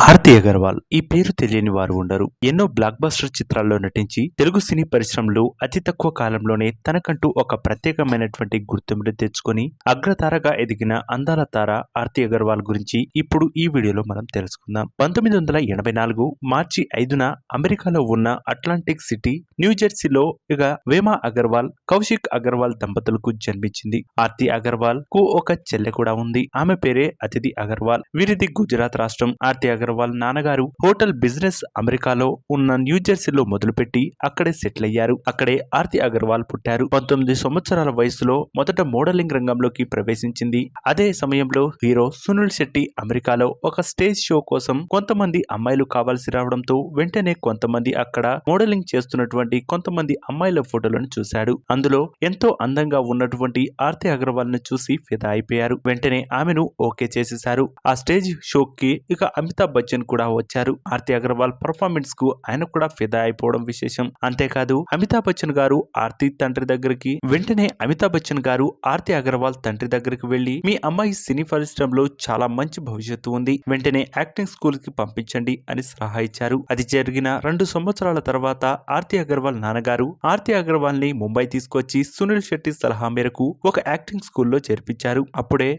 ఆర్తి అగర్వాల్ ఈ పేరు తెలియని వారు ఉండరు. ఎన్నో బ్లాక్ బస్టర్ చిత్రాల్లో నటించి తెలుగు సినీ పరిశ్రమలో అతి తక్కువ కాలంలోనే తనకంటూ ఒక ప్రత్యేకమైనటువంటి గుర్తింపుని తెచ్చుకొని అగ్రతారగా ఎదిగిన అందాల తార ఆర్తి అగర్వాల్ గురించి ఇప్పుడు ఈ వీడియోలో మనం తెలుసుకుందాం. 1984 మార్చి 5న అమెరికాలో ఉన్న అట్లాంటిక్ సిటీ న్యూ జెర్సీలో వేమా అగర్వాల్, కౌశిక్ అగర్వాల్ దంపతులకు జన్మించింది. ఆర్తి అగర్వాల్ కు ఒక చెల్లె కూడా ఉంది. ఆమె పేరే అతిథి అగర్వాల్. వీరిది గుజరాత్ రాష్ట్రం. ఆర్తి అగర్వాల్ నాన్నగారు హోటల్ బిజినెస్ అమెరికాలో ఉన్న న్యూ జెర్సీలో మొదలుపెట్టి అక్కడే సెటిల్ అయ్యారు. అక్కడే ఆర్తి అగర్వాల్ పుట్టారు. 19 సంవత్సరాల వయసులో మొదట మోడలింగ్ రంగంలోకి ప్రవేశించింది. అదే సమయంలో హీరో సునీల్ శెట్టి అమెరికాలో ఒక స్టేజ్ షో కోసం కొంతమంది అమ్మాయిలు కావాల్సి రావడంతో వెంటనే కొంతమంది అక్కడ మోడలింగ్ చేస్తున్నటువంటి కొంతమంది అమ్మాయిల ఫోటోలను చూశాడు. అందులో ఎంతో అందంగా ఉన్నటువంటి ఆర్తి అగర్వాల్ ను చూసి ఫిదా అయిపోయారు. వెంటనే ఆమెను ఓకే చేసేశారు. ఆ స్టేజ్ షోకి అమితాబ్ బచ్చన్ కూడా వచ్చారు. ఆర్తి అగర్వాల్ పర్ఫార్మెన్స్ కు ఆయన కూడా ఫిదా అయిపోవడం విశేషం. అంతేకాదు అమితాబ్ బచ్చన్ గారు ఆర్తి తండ్రి దగ్గరికి అమితాబ్ బచ్చన్ గారు ఆర్తి అగర్వాల్ తండ్రి దగ్గరికి వెళ్లి, మీ అమ్మాయి సినీ పరిశ్రమలో చాలా మంచి భవిష్యత్తు ఉంది, వెంటనే యాక్టింగ్ స్కూల్ కి పంపించండి అని సలహా ఇచ్చారు. అది జరిగిన 2 సంవత్సరాల తర్వాత ఆర్తి అగర్వాల్ నాన్నగారు ఆర్తి అగర్వాల్ ని ముంబై తీసుకొచ్చి సునీల్ శెట్టి సలహా మేరకు ఒక యాక్టింగ్ స్కూల్లో చేర్పించారు. అప్పుడే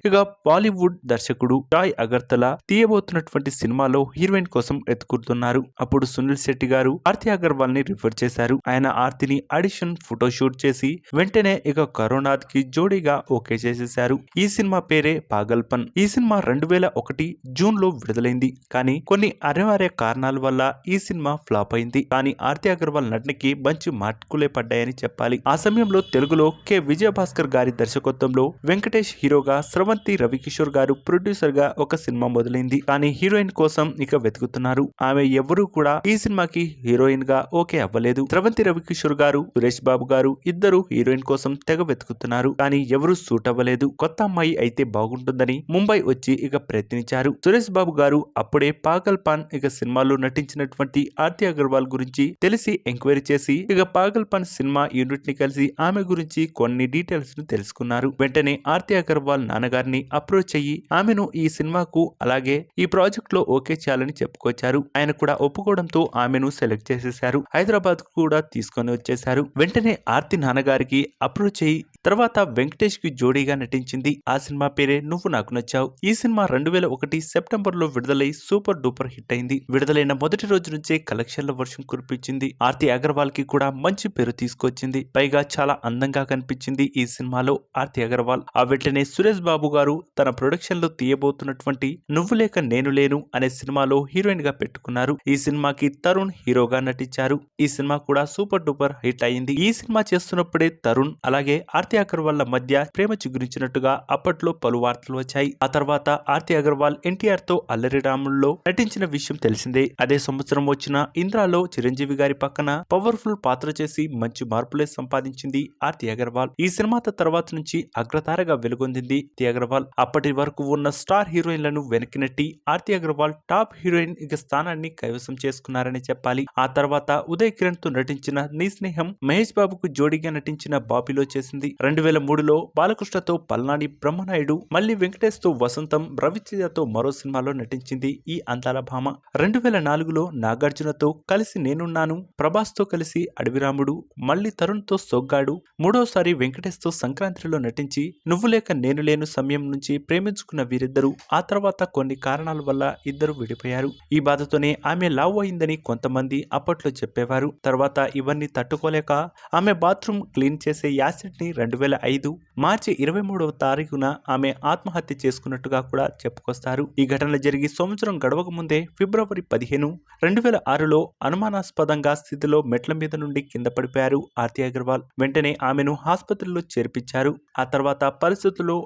బాలీవుడ్ దర్శకుడు జాయ్ అగర్తలా తీయబోతున్నటువంటి సినిమాలో హీరోయిన్ కోసం ఎత్తుకుంటున్నారు. అప్పుడు సునీల్ శెట్టి గారు ఆర్తి అగర్వాల్ ని రిఫర్ చేశారు. ఆయన ఆర్తిని ఆడిషన్ ఫోటోషూట్ చేసి వెంటనే కరోనాథ్ కి జోడీగా ఓకే చేసేశారు. ఈ సినిమా పేరే పాగల్పన్. ఈ సినిమా 2001 జూన్ లో విడుదలైంది. కానీ కొన్ని అనివార్య కారణాల వల్ల ఈ సినిమా ఫ్లాప్ అయింది. కానీ ఆర్తి అగర్వాల్ నటనకి మంచి మార్కులే పడ్డాయని చెప్పాలి. ఆ సమయంలో తెలుగులో కె విజయభాస్కర్ గారి దర్శకత్వంలో వెంకటేష్ హీరోగా, స్రవంతి రవికిషోర్ గారు ప్రొడ్యూసర్ గా ఒక సినిమా మొదలైంది. కానీ హీరోయిన్ కోసం వెతుకుతున్నారు. ఆమె ఎవరూ కూడా ఈ సినిమాకి హీరోయిన్ గా ఓకే అవ్వలేదు. స్రవంతి రవికిషోర్ గారు, సురేష్ బాబు గారు ఇద్దరు హీరోయిన్ కోసం తెగ వెతుకుతున్నారు. కానీ ఎవరూ సూట్ అవ్వలేదు. కొత్త అమ్మాయి అయితే బాగుంటుందని ముంబై వచ్చి ప్రయత్నించారు. సురేష్ బాబు గారు అప్పుడే పాగల్ పాన్ సినిమాలో నటించినటువంటి ఆర్తి అగర్వాల్ గురించి తెలిసి ఎంక్వైరీ చేసి పాగల్ పాన్ సినిమా యూనిట్ ని కలిసి ఆమె గురించి కొన్ని డీటెయిల్స్ ను తెలుసుకున్నారు. వెంటనే ఆర్తి అగర్వాల్ నాన్నగారిని అప్రోచ్ అయ్యి ఆమెను ఈ సినిమాకు అలాగే ఈ ప్రాజెక్ట్ లో ఓకే చేయాలని చెప్పుకొచ్చారు. ఆయన కూడా ఒప్పుకోవడంతో ఆమెను సెలెక్ట్ చేసేశారు. హైదరాబాద్ కూడా తీసుకొని వచ్చేశారు. వెంటనే ఆర్తి నాన్నగారికి అప్రోచ్ అయ్యి తర్వాత వెంకటేష్ కి జోడీగా నటించింది. ఆ సినిమా పేరే నువ్వు నాకు నచ్చావు. ఈ సినిమా 2001 సెప్టెంబర్ లో విడుదలై సూపర్ డూపర్ హిట్ అయింది. విడుదలైన మొదటి రోజు నుంచే కలెక్షన్ల వర్షం కురిపించింది. ఆర్తి అగర్వాల్ కి కూడా మంచి పేరు తీసుకొచ్చింది. పైగా చాలా అందంగా కనిపించింది ఈ సినిమాలో ఆర్తి అగర్వాల్. ఆ వెంటనే సురేష్ బాబు గారు తన ప్రొడక్షన్ లో తీయబోతున్నటువంటి నువ్వు లేక నేను లేను అనే సినిమాలో హీరోయిన్ గా పెట్టుకున్నారు. ఈ సినిమాకి తరుణ్ హీరోగా నటించారు. ఈ సినిమా కూడా సూపర్ డూపర్ హిట్ అయింది. ఈ సినిమా చేస్తున్నప్పుడే తరుణ్ అలాగే ఆర్తి అగర్వాల్ మధ్య ప్రేమ చిగురించినట్టుగా అప్పట్లో పలు వార్తలు వచ్చాయి. ఆ తర్వాత ఆర్తి అగర్వాల్ ఎన్టీఆర్ తో అల్లరి రాముల్లో నటించిన విషయం తెలిసిందే. అదే సంవత్సరం వచ్చిన ఇంద్రాలో చిరంజీవి గారి పక్కన పవర్ఫుల్ పాత్ర చేసి మంచి మార్పులే సంపాదించింది ఆర్తి అగర్వాల్. ఈ సినిమా తర్వాత నుంచి అగ్రతారగా వెలుగొందింది ఆర్తి అగర్వాల్. అప్పటి వరకు ఉన్న స్టార్ హీరోయిన్లను వెనక్కి నెట్టి ఆర్తి అగర్వాల్ టాప్ హీరోయిన్ స్థానాన్ని కైవసం చేసుకున్నారని చెప్పాలి. ఆ తర్వాత ఉదయ్ కిరణ్ తో నటించిన నీ స్నేహం, మహేష్ బాబుకు జోడీగా నటించిన బాబీలో చేసింది. 2003లో బాలకృష్ణతో పల్నాడి బ్రహ్మనాయుడు, మళ్ళీ వెంకటేష్ తో వసంతం, రవితేజతో మరో సినిమాలో నటించింది ఈ అందాల భామ. 2004లో నాగార్జునతో కలిసి నేనున్నాను, ప్రభాస్ తో కలిసి అడవిరాముడు, మళ్ళీ తరుణ్ తో సొగ్గాడు, మూడోసారి వెంకటేష్ తో సంక్రాంతిలో నటించి నువ్వు లేక నేను లేను సమయం నుంచి ప్రేమించుకున్న వీరిద్దరూ ఆ తర్వాత కొన్ని కారణాల వల్ల ఇద్దరు విడిపోయారు. ఈ బాధతోనే ఆమె లావ్ అయిందని కొంతమంది అప్పట్లో చెప్పేవారు. తర్వాత ఇవన్నీ తట్టుకోలేక ఆమె బాత్రూమ్ క్లీన్ చేసే యాసిడ్ ని 2005 మార్చి 23వ తారీఖున ఆమె ఆత్మహత్య చేసుకున్నట్టుగా కూడా చెప్పుకొస్తారు. ఈ ఘటన జరిగి సంవత్సరం గడవక ముందే ఫిబ్రవరి 15, 2006లో అనుమానాస్పదంగా స్థితిలో మెట్ల మీద నుండి కింద పడిపోయారు ఆర్తి అగర్వాల్. వెంటనే ఆమెను ఆసుపత్రిలో చేర్పించారు. ఆ తర్వాత పరిస్థితులు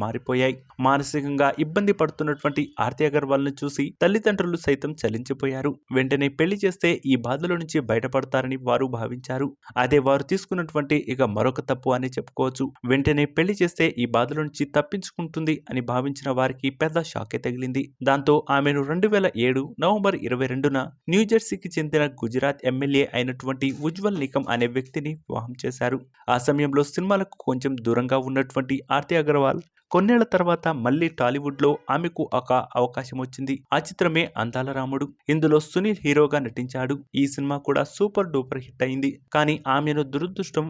మారిపోయాయి. మానసికంగా ఇబ్బంది పడుతున్నటువంటి ఆర్తి అగర్వాల్ ను చూసి తల్లిదండ్రులు సైతం చలించిపోయారు. వెంటనే పెళ్లి చేస్తే ఈ బాధల నుంచి బయటపడతారని వారు భావించారు. అదే వారు తీసుకున్నటువంటి మరొక తప్పు అని చెప్పుకోవచ్చు. వెంటనే ఆమెని పెళ్లి చేస్తే ఈ బాధల నుంచి తప్పించుకుంటుంది అని భావించిన వారికి పెద్ద షాకే తగిలింది. దాంతో ఆమెను 2007 నవంబర్ 22న న్యూజెర్సీకి చెందిన గుజరాత్ ఎమ్మెల్యే అయినటువంటి ఉజ్వల్ నికమ్ అనే వ్యక్తిని వివాహం చేశారు. ఆ సమయంలో సినిమాలకు కొంచెం దూరంగా ఉన్నటువంటి ఆర్తి అగర్వాల్ కొన్నేళ్ల తర్వాత మళ్లీ టాలీవుడ్ లో ఆమెకు ఒక అవకాశం వచ్చింది. ఆ చిత్రమే అందాల రాముడు. ఇందులో సునీల్ హీరోగా నటించాడు. ఈ సినిమా కూడా సూపర్ డూపర్ హిట్ అయింది. కానీ ఆమెను దురదృష్టం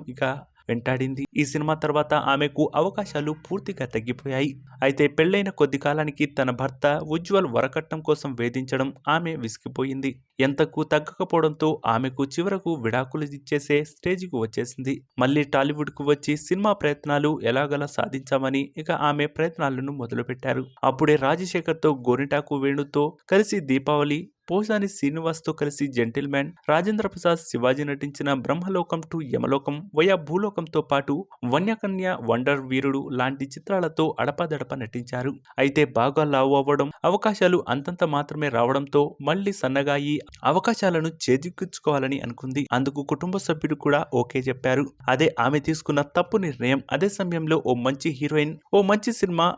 వెంటాడింది. ఈ సినిమా తర్వాత ఆమెకు అవకాశాలు పూర్తిగా తగ్గిపోయాయి. అయితే పెళ్లైన కొద్ది కాలానికి తన భర్త ఉజ్వల్ వరకట్నం కోసం వేధించడం ఆమె విసిగిపోయింది. ఎంతకు తగ్గకపోవడంతో ఆమెకు చివరకు విడాకులు ఇచ్చేసే స్టేజికి వచ్చేసింది. మళ్లీ టాలీవుడ్ కు వచ్చి సినిమా ప్రయత్నాలు ఎలాగలా సాధించామని ఆమె ప్రయత్నాలను మొదలుపెట్టారు. అప్పుడే రాజశేఖర్ తో గోరింటాకు వేణుతో కలిసి దీపావళి, పోసాని శ్రీనివాస్ తో కలిసి జెంటిల్మెన్, రాజేంద్ర ప్రసాద్, శివాజీ నటించిన బ్రహ్మలోకం టు యమలోకం, వయా భూలోకంతో పాటు వన్యకన్య, వండర్ వీరుడు లాంటి చిత్రాలతో అడపాదడప నటించారు. అయితే బాగా లావు అవ్వడం, అవకాశాలు అంతంత మాత్రమే రావడంతో మళ్లీ సన్నగాయి అవకాశాలను చేజిక్కించుకోవాలని అనుకుంది. అందుకు కుటుంబ సభ్యులు కూడా ఓకే చెప్పారు. అదే ఆమె తీసుకున్న తప్పు నిర్ణయం. అదే సమయంలో ఓ మంచి హీరోయిన్, ఓ మంచి సినిమా,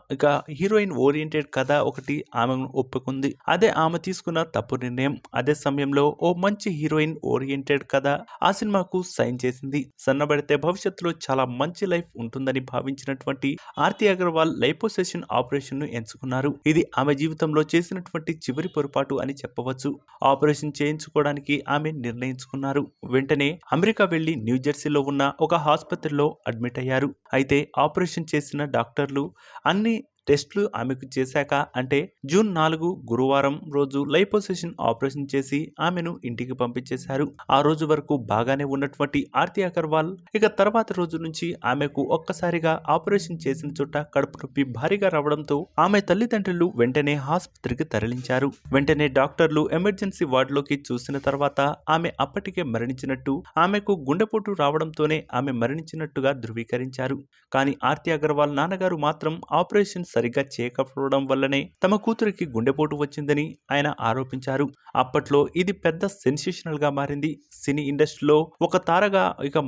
హీరోయిన్ ఓరియంటెడ్ కథ ఒకటి ఆమెను ఒప్పుకుంది. అదే ఆమె తీసుకున్న తప్పు నిర్ణయం. అదే సమయంలో ఓ మంచి హీరోయిన్ ఓరియంటెడ్ కథ ఆ సినిమాకు సైన్ చేసింది. సన్నబడితే భవిష్యత్తులో చాలా మంచి లైఫ్ ఉంటుందని భావించినటువంటి ఆర్తి అగర్వాల్ లైపోసెషన్ ఆపరేషన్ ను ఎంచుకున్నారు. ఇది ఆమె జీవితంలో చేసినటువంటి చివరి పొరపాటు అని చెప్పవచ్చు. ఆపరేషన్ చేయించుకోవడానికి ఆమె నిర్ణయించుకున్నారు. వెంటనే అమెరికా వెళ్లి న్యూజెర్సీలో ఉన్న ఒక ఆసుపత్రిలో అడ్మిట్ అయ్యారు. అయితే ఆపరేషన్ చేసిన డాక్టర్లు అన్ని టెస్టులు ఆమెకు చేశాక, అంటే జూన్ 4 గురువారం రోజు లైపోసెషన్ ఆపరేషన్ చేసి ఆమెను ఇంటికి పంపించేశారు. ఆ రోజు వరకు బాగానే ఉన్నటువంటి ఆర్తి అగర్వాల్ తర్వాత రోజు నుంచి ఆమెకు ఒక్కసారిగా ఆపరేషన్ చేసిన చోట కడుపు నొప్పి భారీగా రావడంతో ఆమె తల్లిదండ్రులు వెంటనే ఆసుపత్రికి తరలించారు. వెంటనే డాక్టర్లు ఎమర్జెన్సీ వార్డులోకి చూసిన తర్వాత ఆమె అప్పటికే మరణించినట్టు, ఆమెకు గుండెపోటు రావడంతోనే ఆమె మరణించినట్టుగా ధృవీకరించారు. కానీ ఆర్తి అగర్వాల్ నాన్నగారు మాత్రం ఆపరేషన్ సరిగ్గా చేయకపోవడం వల్లనే తమ కూతురికి గుండెపోటు వచ్చిందని ఆయన ఆరోపించారు. అప్పట్లో ఇది పెద్ద సెన్సేషనల్ గా మారింది. సినీ ఇండస్ట్రీలో ఒక తారగా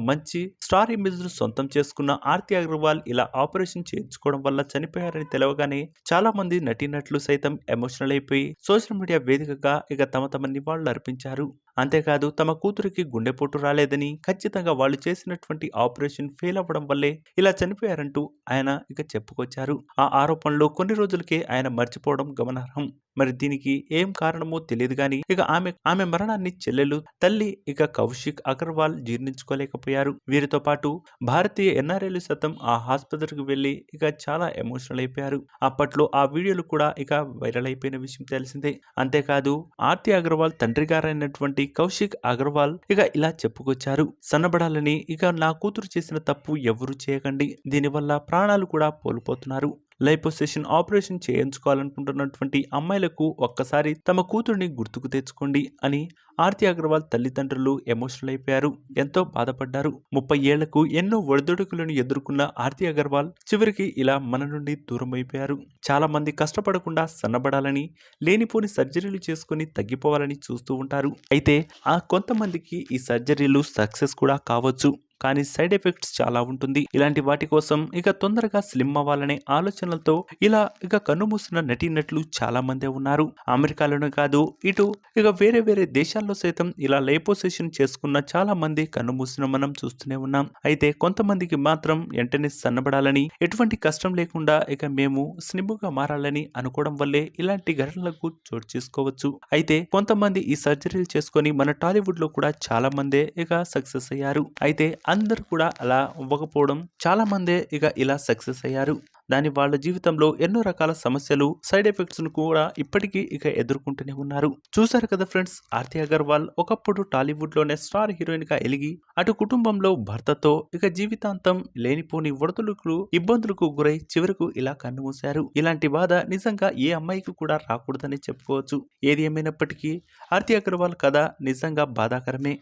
మంచి స్టార్ ఇమేజ్ ను సొంతం చేసుకున్న ఆర్తి అగర్వాల్ ఇలా ఆపరేషన్ చేయించుకోవడం వల్ల చనిపోయారని తెలవగానే చాలా మంది నటీనటులు సైతం ఎమోషనల్ అయిపోయి సోషల్ మీడియా వేదికగా తమ నివాళులు అర్పించారు. అంతేకాదు తమ కూతురికి గుండెపోటు రాలేదని, ఖచ్చితంగా వాళ్ళు చేసినటువంటి ఆపరేషన్ ఫెయిల్ అవ్వడం వల్లే ఇలా చనిపోయారంటూ ఆయన చెప్పుకొచ్చారు. ఆ ఆరోపణలు కొన్ని రోజులకే ఆయన మర్చిపోవడం గమనార్హం. మరి దీనికి ఏం కారణమో తెలియదు గాని ఆమె మరణాన్ని చెల్లెలు, తల్లి కౌశిక్ అగర్వాల్ జీర్ణించుకోలేకపోయారు. వీరితో పాటు భారతీయ ఎన్ఆర్ఐలు సైతం ఆ ఆసుపత్రికి వెళ్లి చాలా ఎమోషనల్ అయిపోయారు. అప్పట్లో ఆ వీడియోలు కూడా వైరల్ అయిపోయిన విషయం తెలిసిందే. అంతేకాదు ఆర్తి అగర్వాల్ తండ్రి గారైనటువంటి కౌశిక్ అగర్వాల్ ఇలా చెప్పుకొచ్చారు. సన్నబడాలని నా కూతురు చేసిన తప్పు ఎవరు చేయకండి, దీనివల్ల ప్రాణాలు కూడా కోల్పోతున్నారు. లైపోసెషన్ ఆపరేషన్ చేయించుకోవాలనుకుంటున్నటువంటి అమ్మాయిలకు ఒక్కసారి తమ కూతుర్ని గుర్తుకు తెచ్చుకోండి అని ఆర్తి అగర్వాల్ తల్లిదండ్రులు ఎమోషనల్ అయిపోయారు. ఎంతో బాధపడ్డారు. 30 ఏళ్లకు ఎన్నో ఒడిదుడుకులను ఎదుర్కొన్న ఆర్తి అగర్వాల్ చివరికి ఇలా మన నుండి దూరం అయిపోయారు. చాలా మంది కష్టపడకుండా సన్నబడాలని, లేనిపోని సర్జరీలు చేసుకుని తగ్గిపోవాలని చూస్తూ ఉంటారు. అయితే కొంతమందికి ఈ సర్జరీలు సక్సెస్ కూడా కావచ్చు, కానీ సైడ్ ఎఫెక్ట్స్ చాలా ఉంటుంది. ఇలాంటి వాటి కోసం తొందరగా స్లిమ్ అవ్వాలనే ఆలోచనలతో ఇలా కన్నుమూసిన నటీనటులు చాలా మందే ఉన్నారు. అమెరికాలోనే కాదు, ఇటు వేరే వేరే దేశాల్లో సైతం ఇలా లైపోసెషన్ చేసుకున్న చాలా మంది కన్నుమూసిన మనం చూస్తూనే ఉన్నాం. అయితే కొంతమందికి మాత్రం వెంటనే సన్నబడాలని, ఎటువంటి కష్టం లేకుండా మేము స్లిమ్ గా మారాలని అనుకోవడం వల్లే ఇలాంటి ఘటనలకు చోటు చేసుకోవచ్చు. అయితే కొంతమంది ఈ సర్జరీలు చేసుకొని మన టాలీవుడ్ లో కూడా చాలా మందే సక్సెస్ అయ్యారు. అయితే అందరూ కూడా అలా అవ్వకపోవడం, చాలా మందే ఇలా సక్సెస్ అయ్యారు. దాని వాళ్ళ జీవితంలో ఎన్నో రకాల సమస్యలు, సైడ్ ఎఫెక్ట్స్ ను కూడా ఇప్పటికీ ఎదుర్కొంటూనే ఉన్నారు. చూసారు కదా ఫ్రెండ్స్, ఆర్తి అగర్వాల్ ఒకప్పుడు టాలీవుడ్ లోనే స్టార్ హీరోయిన్ గా ఎలిగి, అటు కుటుంబంలో భర్తతో జీవితాంతం లేనిపోని ఒడిదుడుకులు, ఇబ్బందులకు గురై చివరకు ఇలా కన్నుమూశారు. ఇలాంటి బాధ నిజంగా ఏ అమ్మాయికి కూడా రాకూడదని చెప్పుకోవచ్చు. ఏది ఏమైనప్పటికీ ఆర్తి అగర్వాల్ కథ నిజంగా బాధాకరమే.